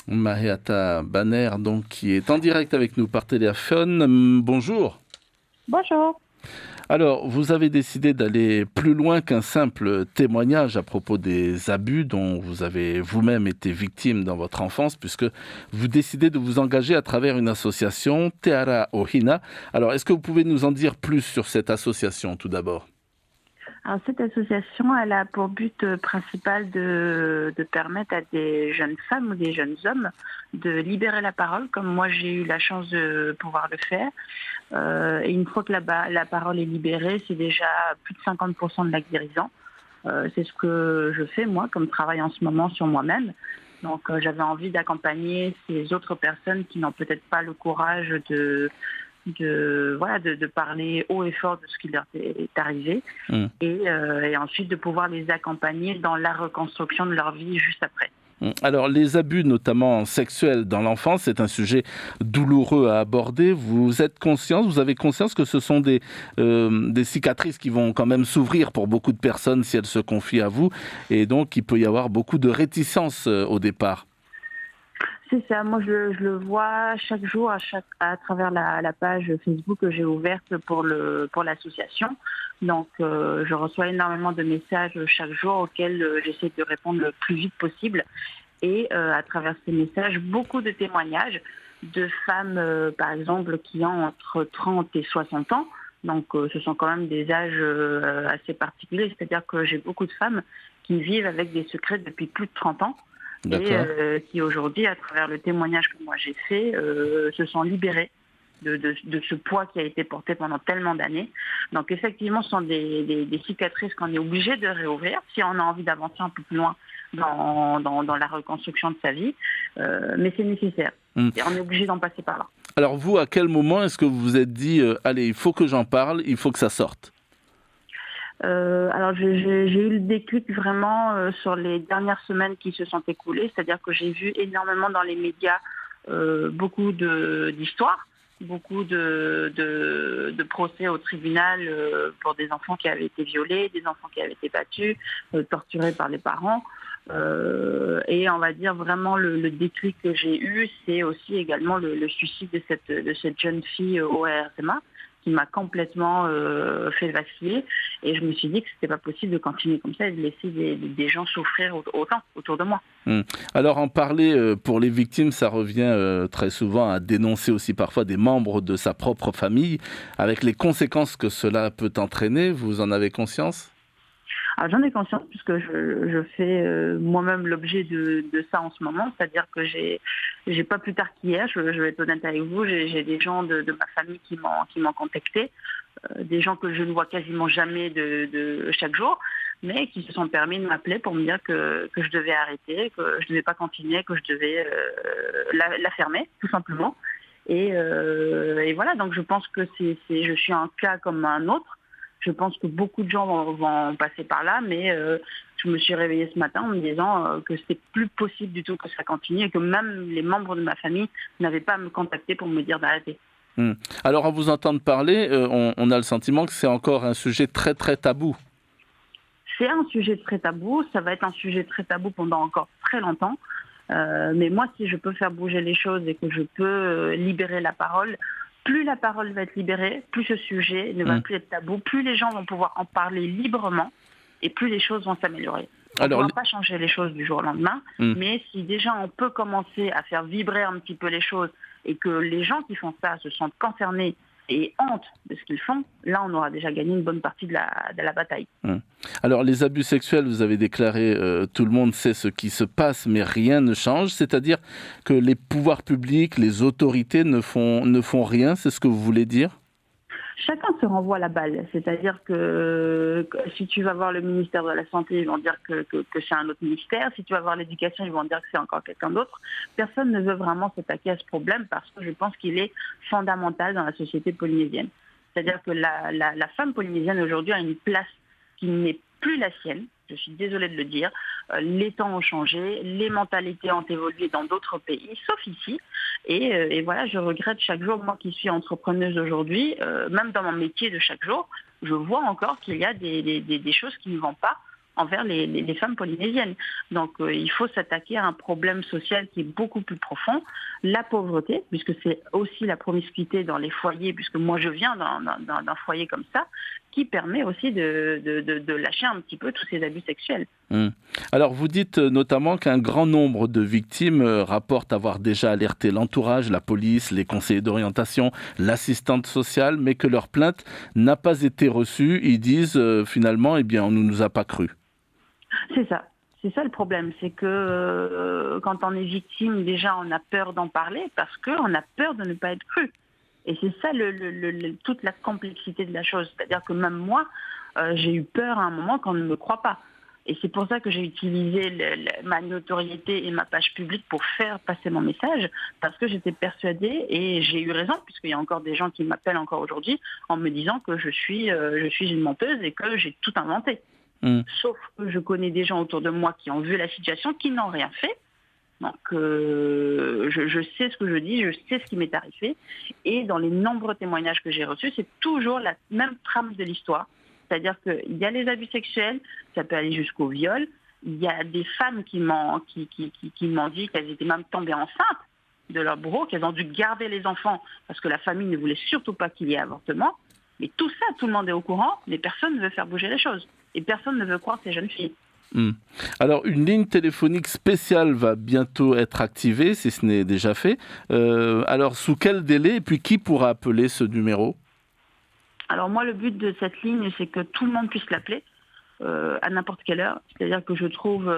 Mariata Banner, donc, qui est en direct avec nous par téléphone. Bonjour. Bonjour. Alors, vous avez décidé d'aller plus loin qu'un simple témoignage à propos des abus dont vous avez vous-même été victime dans votre enfance, puisque vous décidez de vous engager à travers une association, Teara Ohina. Alors, est-ce que vous pouvez nous en dire plus sur cette association, tout d'abord ? Alors, cette association, elle a pour but principal de permettre à des jeunes femmes ou des jeunes hommes de libérer la parole, comme moi j'ai eu la chance de pouvoir le faire. Et une fois que la parole est libérée, c'est déjà plus de 50% de la guérison. C'est ce que je fais moi comme travail en ce moment sur moi-même. Donc j'avais envie d'accompagner ces autres personnes qui n'ont peut-être pas le courage de parler haut et fort de ce qui leur est arrivé et ensuite de pouvoir les accompagner dans la reconstruction de leur vie juste après. Alors, les abus, notamment sexuels dans l'enfance, c'est un sujet douloureux à aborder. Vous avez conscience que ce sont des cicatrices qui vont quand même s'ouvrir pour beaucoup de personnes si elles se confient à vous, et donc il peut y avoir beaucoup de réticence au départ. C'est ça, moi je le vois chaque jour à travers la page Facebook que j'ai ouverte pour l'association. Donc je reçois énormément de messages chaque jour auxquels j'essaie de répondre le plus vite possible. Et à travers ces messages, beaucoup de témoignages de femmes, par exemple, qui ont entre 30 et 60 ans. Donc ce sont quand même des âges assez particuliers. C'est-à-dire que j'ai beaucoup de femmes qui vivent avec des secrets depuis plus de 30 ans. Et qui aujourd'hui, à travers le témoignage que moi j'ai fait, se sont libérés de ce poids qui a été porté pendant tellement d'années. Donc effectivement, ce sont des cicatrices qu'on est obligé de réouvrir si on a envie d'avancer un peu plus loin dans la reconstruction de sa vie. Mais c'est nécessaire. Et on est obligé d'en passer par là. Alors vous, à quel moment est-ce que vous vous êtes dit allez, il faut que j'en parle, il faut que ça sorte ? Alors j'ai eu le déclic vraiment sur les dernières semaines qui se sont écoulées, c'est-à-dire que j'ai vu énormément dans les médias beaucoup d'histoires, beaucoup de procès au tribunal pour des enfants qui avaient été violés, des enfants qui avaient été battus, torturés par les parents. Et on va dire vraiment le déclic que j'ai eu, c'est aussi également le suicide de cette jeune fille au RSMA, qui m'a complètement fait vaciller, et je me suis dit que c'était pas possible de continuer comme ça et de laisser des gens souffrir autant autour de moi. Alors en parler pour les victimes, ça revient très souvent à dénoncer aussi parfois des membres de sa propre famille, avec les conséquences que cela peut entraîner. Vous en avez conscience ? Alors, j'en ai conscience puisque je fais moi-même l'objet de ça en ce moment, c'est-à-dire que j'ai pas plus tard qu'hier, je vais être honnête avec vous, j'ai des gens de ma famille qui m'ont contacté, des gens que je ne vois quasiment jamais de chaque jour, mais qui se sont permis de m'appeler pour me dire que je devais arrêter, que je ne devais pas continuer, que je devais la fermer, tout simplement. Et voilà, donc je pense que je suis un cas comme un autre. Je pense que beaucoup de gens vont passer par là, mais je me suis réveillée ce matin en me disant que c'est plus possible du tout que ça continue et que même les membres de ma famille n'avaient pas à me contacter pour me dire d'arrêter. Alors, à vous entendre parler, on a le sentiment que c'est encore un sujet très très tabou. C'est un sujet très tabou, ça va être un sujet très tabou pendant encore très longtemps. Mais moi, si je peux faire bouger les choses et que je peux libérer la parole, plus la parole va être libérée, plus ce sujet ne va plus être tabou, plus les gens vont pouvoir en parler librement et plus les choses vont s'améliorer. On ne pourra pas changer les choses du jour au lendemain, mais si déjà on peut commencer à faire vibrer un petit peu les choses et que les gens qui font ça se sentent concernés et honte de ce qu'ils font, là on aura déjà gagné une bonne partie de la bataille. Alors les abus sexuels, vous avez déclaré tout le monde sait ce qui se passe mais rien ne change, c'est-à-dire que les pouvoirs publics, les autorités ne font rien, c'est ce que vous voulez dire ? Chacun se renvoie la balle, c'est-à-dire que si tu vas voir le ministère de la Santé, ils vont dire que c'est un autre ministère, si tu vas voir l'éducation, ils vont dire que c'est encore quelqu'un d'autre. Personne ne veut vraiment s'attaquer à ce problème parce que je pense qu'il est fondamental dans la société polynésienne. C'est-à-dire que la femme polynésienne aujourd'hui a une place qui n'est plus la sienne, je suis désolée de le dire. Les temps ont changé, les mentalités ont évolué dans d'autres pays, sauf ici. Et voilà, je regrette chaque jour, moi qui suis entrepreneuse aujourd'hui, même dans mon métier de chaque jour, je vois encore qu'il y a des choses qui ne vont pas envers les femmes polynésiennes. Donc il faut s'attaquer à un problème social qui est beaucoup plus profond, la pauvreté, puisque c'est aussi la promiscuité dans les foyers, puisque moi je viens d'un foyer comme ça, qui permet aussi de lâcher un petit peu tous ces abus sexuels. Alors vous dites notamment qu'un grand nombre de victimes rapportent avoir déjà alerté l'entourage, la police, les conseillers d'orientation, l'assistante sociale, mais que leur plainte n'a pas été reçue. Ils disent finalement, eh bien, on ne nous a pas cru. C'est ça. C'est ça le problème, c'est que quand on est victime, déjà on a peur d'en parler parce qu'on a peur de ne pas être cru. Et c'est ça toute la complexité de la chose. C'est-à-dire que même moi, j'ai eu peur à un moment qu'on ne me croit pas. Et c'est pour ça que j'ai utilisé ma notoriété et ma page publique pour faire passer mon message, parce que j'étais persuadée, et j'ai eu raison, puisqu'il y a encore des gens qui m'appellent encore aujourd'hui en me disant que je suis une menteuse et que j'ai tout inventé. Sauf que je connais des gens autour de moi qui ont vu la situation, qui n'ont rien fait. Donc je sais ce que je dis, je sais ce qui m'est arrivé. Et dans les nombreux témoignages que j'ai reçus, c'est toujours la même trame de l'histoire. C'est-à-dire qu'il y a les abus sexuels, ça peut aller jusqu'au viol. Il y a des femmes qui m'ont dit qu'elles étaient même tombées enceintes de leur bourreau, qu'elles ont dû garder les enfants parce que la famille ne voulait surtout pas qu'il y ait avortement. Mais tout ça, tout le monde est au courant, mais personne ne veut faire bouger les choses. Et personne ne veut croire ces jeunes filles. Alors, une ligne téléphonique spéciale va bientôt être activée, si ce n'est déjà fait. Alors, sous quel délai et puis qui pourra appeler ce numéro ? Alors moi, le but de cette ligne, c'est que tout le monde puisse l'appeler à n'importe quelle heure. C'est-à-dire que je trouve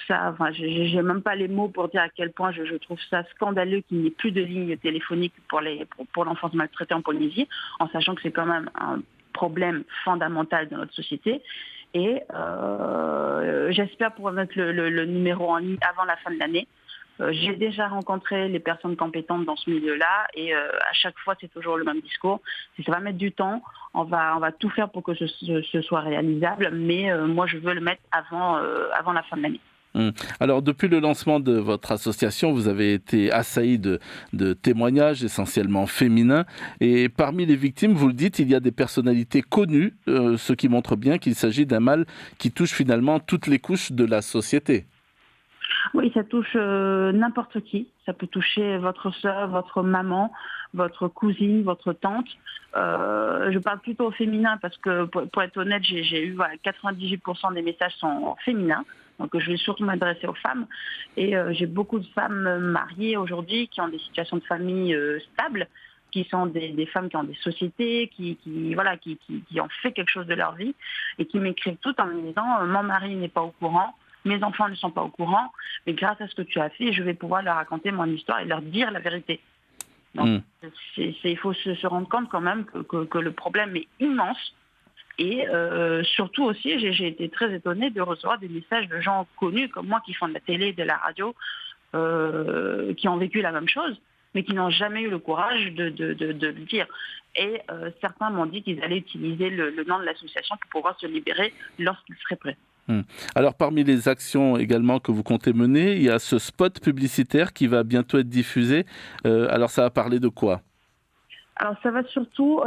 ça, enfin, j'ai même pas les mots pour dire à quel point je trouve ça scandaleux qu'il n'y ait plus de ligne téléphonique pour l'enfance maltraitée en Polynésie, en sachant que c'est quand même un problème fondamental de notre société. Et j'espère pouvoir mettre le numéro en ligne avant la fin de l'année. J'ai déjà rencontré les personnes compétentes dans ce milieu-là et à chaque fois, c'est toujours le même discours. Ça va mettre du temps, on va tout faire pour que ce soit réalisable, mais moi, je veux le mettre avant la fin de l'année. Alors, depuis le lancement de votre association, vous avez été assailli de témoignages essentiellement féminins. Et parmi les victimes, vous le dites, il y a des personnalités connues, ce qui montre bien qu'il s'agit d'un mal qui touche finalement toutes les couches de la société. Oui, ça touche n'importe qui. Ça peut toucher votre sœur, votre maman, votre cousine, votre tante. Je parle plutôt au féminin parce que, pour être honnête, j'ai eu 98% des messages sont féminins. Donc je vais surtout m'adresser aux femmes. Et j'ai beaucoup de femmes mariées aujourd'hui qui ont des situations de famille stables, qui sont des femmes qui ont des sociétés, qui ont fait quelque chose de leur vie et qui m'écrivent toutes en me disant « Mon mari n'est pas au courant ». Mes enfants ne sont pas au courant, mais grâce à ce que tu as fait, je vais pouvoir leur raconter mon histoire et leur dire la vérité. Donc, il faut se rendre compte quand même que le problème est immense. Et surtout aussi, j'ai été très étonnée de recevoir des messages de gens connus comme moi qui font de la télé, de la radio, qui ont vécu la même chose, mais qui n'ont jamais eu le courage de le dire. Et certains m'ont dit qu'ils allaient utiliser le nom de l'association pour pouvoir se libérer lorsqu'ils seraient prêts. Alors, parmi les actions également que vous comptez mener, il y a ce spot publicitaire qui va bientôt être diffusé. Alors, ça va parler de quoi ? Alors, ça va surtout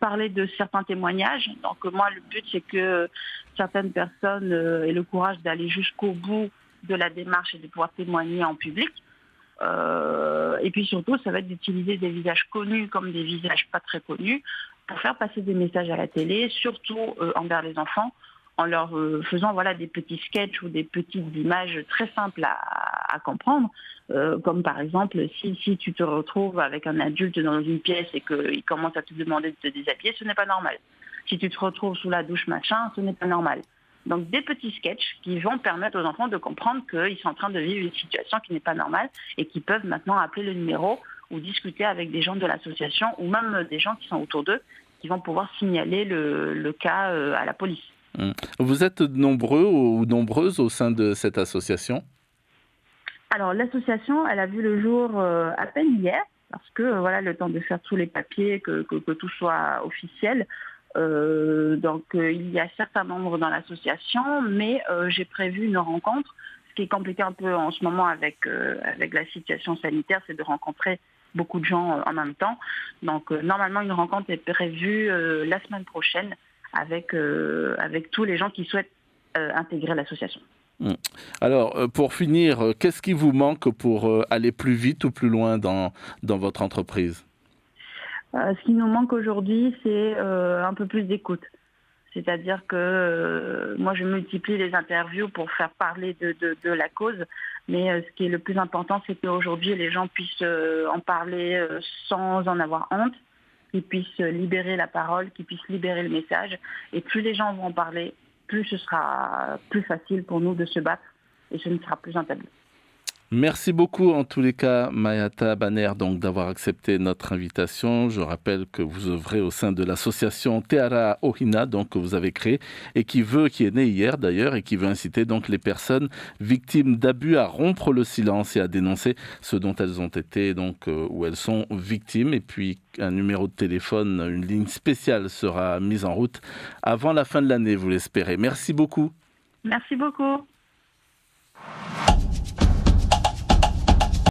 parler de certains témoignages. Donc, moi, le but, c'est que certaines personnes aient le courage d'aller jusqu'au bout de la démarche et de pouvoir témoigner en public. Et puis surtout, ça va être d'utiliser des visages connus comme des visages pas très connus pour faire passer des messages à la télé, surtout envers les enfants, en leur faisant des petits sketchs ou des petites images très simples à comprendre, comme par exemple, si tu te retrouves avec un adulte dans une pièce et qu'il commence à te demander de te déshabiller, ce n'est pas normal. Si tu te retrouves sous la douche, machin, ce n'est pas normal. Donc des petits sketchs qui vont permettre aux enfants de comprendre qu'ils sont en train de vivre une situation qui n'est pas normale et qu'ils peuvent maintenant appeler le numéro ou discuter avec des gens de l'association ou même des gens qui sont autour d'eux qui vont pouvoir signaler le cas à la police. Vous êtes nombreux ou nombreuses au sein de cette association ? Alors l'association, elle a vu le jour à peine hier, parce que le temps de faire tous les papiers, que tout soit officiel. Donc il y a certains membres dans l'association, mais j'ai prévu une rencontre. Ce qui est compliqué un peu en ce moment avec la situation sanitaire, c'est de rencontrer beaucoup de gens en même temps. Donc normalement une rencontre est prévue la semaine prochaine avec tous les gens qui souhaitent intégrer l'association. Alors, pour finir, qu'est-ce qui vous manque pour aller plus vite ou plus loin dans votre entreprise ? Ce qui nous manque aujourd'hui, c'est un peu plus d'écoute. C'est-à-dire que moi, je multiplie les interviews pour faire parler de la cause. Mais ce qui est le plus important, c'est qu'aujourd'hui, les gens puissent en parler sans en avoir honte, qu'ils puissent libérer la parole, qu'ils puissent libérer le message. Et plus les gens vont en parler, plus ce sera plus facile pour nous de se battre et ce ne sera plus un tabou. Merci beaucoup en tous les cas, Mayata Baner, donc d'avoir accepté notre invitation. Je rappelle que vous œuvrez au sein de l'association Teara Ohina, donc que vous avez créée et qui est née hier d'ailleurs et qui veut inciter donc les personnes victimes d'abus à rompre le silence et à dénoncer ce dont elles ont été donc où elles sont victimes. Et puis un numéro de téléphone, une ligne spéciale sera mise en route avant la fin de l'année, vous l'espérez. Merci beaucoup. Merci beaucoup.